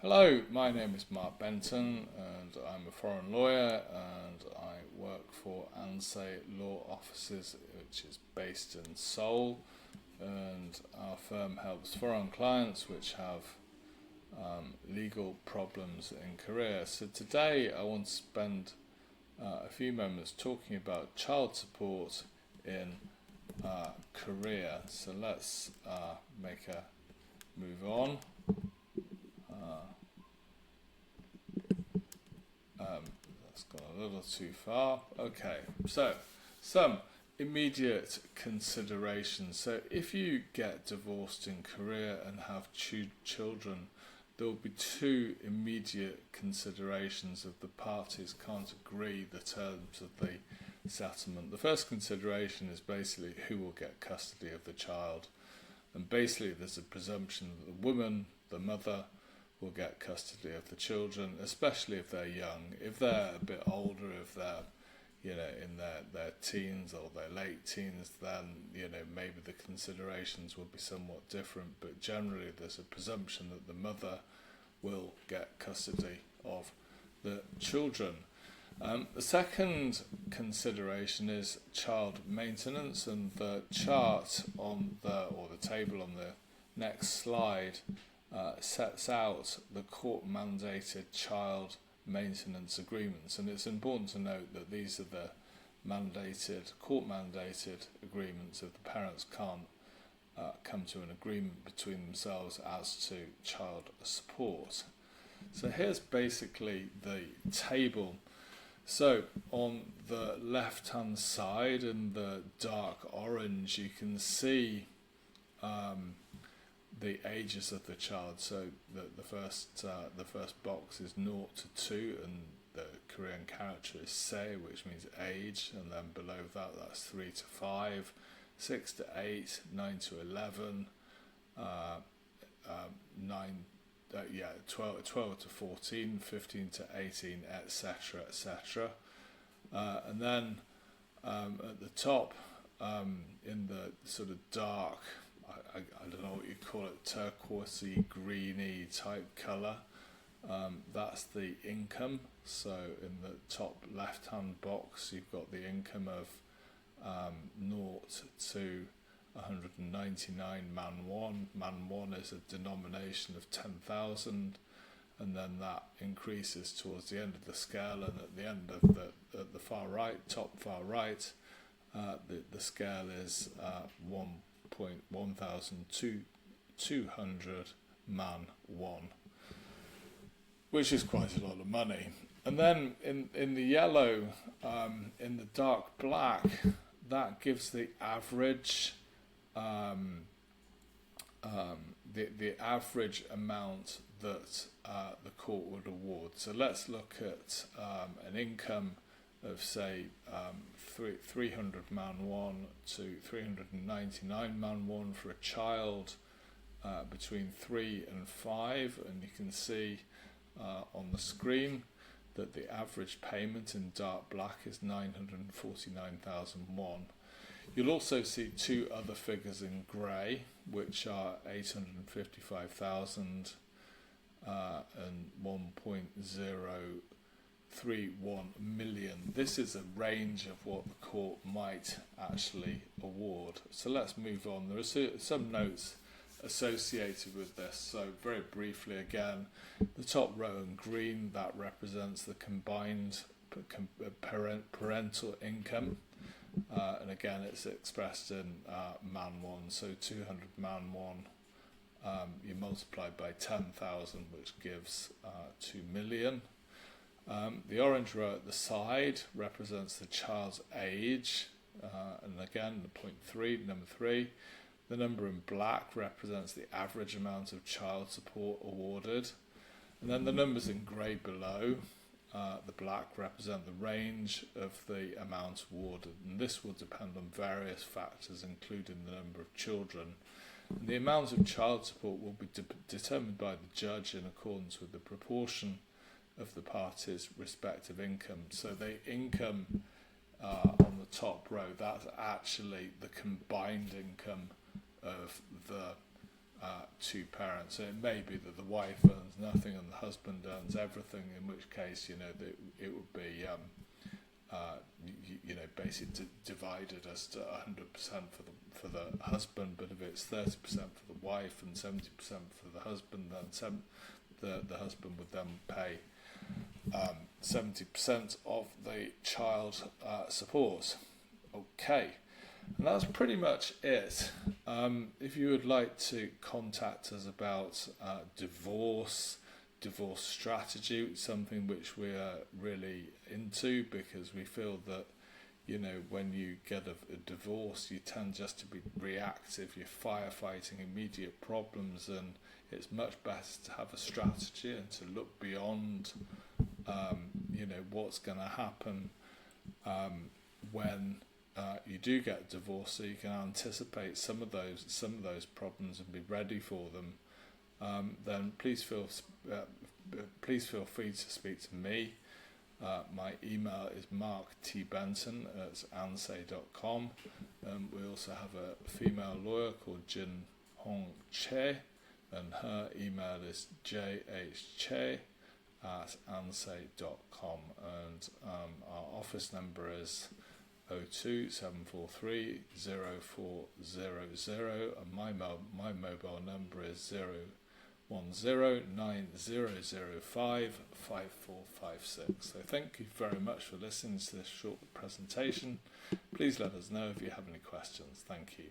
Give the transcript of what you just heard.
Hello, my name is Mark Benton and I'm a foreign lawyer and I work for Hansan Law Offices, which is based in Seoul, and our firm helps foreign clients which have legal problems in Korea. So today I want to spend a few moments talking about child support in Korea. So let's make a move on. That's gone a little too far. Okay, so some immediate considerations. So if you get divorced in Korea and have children, there will be two immediate considerations if the parties can't agree the terms of the settlement. The first consideration is basically who will get custody of the child. And basically there's a presumption that the woman, the mother, will get custody of the children, especially if they're young. If they're a bit older, if they're in their teens or their late teens, then maybe the considerations will be somewhat different, but generally there's a presumption that the mother will get custody of the children. The second consideration is child maintenance, and the chart on the table on the next slide sets out the court-mandated child maintenance agreements, and it's important to note that these are the court-mandated agreements if the parents can't come to an agreement between themselves as to child support. So here's basically the table. So on the left-hand side in the dark orange, you can see the ages of the child. So the first box is 0 to 2, and the Korean character is se, which means age, and then below that that's 3 to 5, 6 to 8, 9 to 11, 12 to 14, 15 to 18, etc., etc. And then at the top, in the sort of dark, I don't know what you call it, turquoisey, greeny type colour, that's the income. So in the top left hand box you've got the income of 0 to 199 man won. Man won is a denomination of 10,000, and then that increases towards the end of the scale, and at the end of at the far right, top far right, the scale is 1,200 man won, which is quite a lot of money. And then in the yellow, in the dark black, that gives the average the average amount that the court would award. So let's look at an income of say 300 man won to 399 man won for a child between 3 and 5, and you can see on the screen that the average payment in dark black is 949,000 won. You'll also see two other figures in grey, which are 855,000 and 1.031 million. This is a range of what the court might actually award. So let's move on. There are some notes associated with this. So very briefly again, the top row in green, that represents the combined parental income. And again, it's expressed in man won, so 200 man won, you multiply by 10,000, which gives 2 million. The orange row at the side represents the child's age, and again, the number 3. The number in black represents the average amount of child support awarded, and then the numbers in grey below, the black, represent the range of the amount awarded, and this will depend on various factors including the number of children. And the amount of child support will be determined by the judge in accordance with the proportion of the parties' respective income. So the income on the top row, that's actually the combined income of the two parents. So it may be that the wife earns nothing and the husband earns everything, in which case, you know, it would be basically divided as to 100% for the husband, but if it's 30% for the wife and 70% for the husband, then the husband would then pay 70% of the child support. Okay, and that's pretty much it. If you would like to contact us about divorce strategy, it's something which we are really into, because we feel that, you know, when you get a divorce, you tend just to be reactive. You're firefighting immediate problems, and it's much better to have a strategy and to look beyond, what's going to happen when you do get divorced, so you can anticipate some of those problems and be ready for them. Then please feel free to speak to me. My email is marktbenton@ansay.com. We also have a female lawyer called Jin Hong Che, and her email is jhche@ansay.com. And our office number is 02-743-0400, and my mobile number is 010-9005-5456. So thank you very much for listening to this short presentation. Please let us know if you have any questions. Thank you.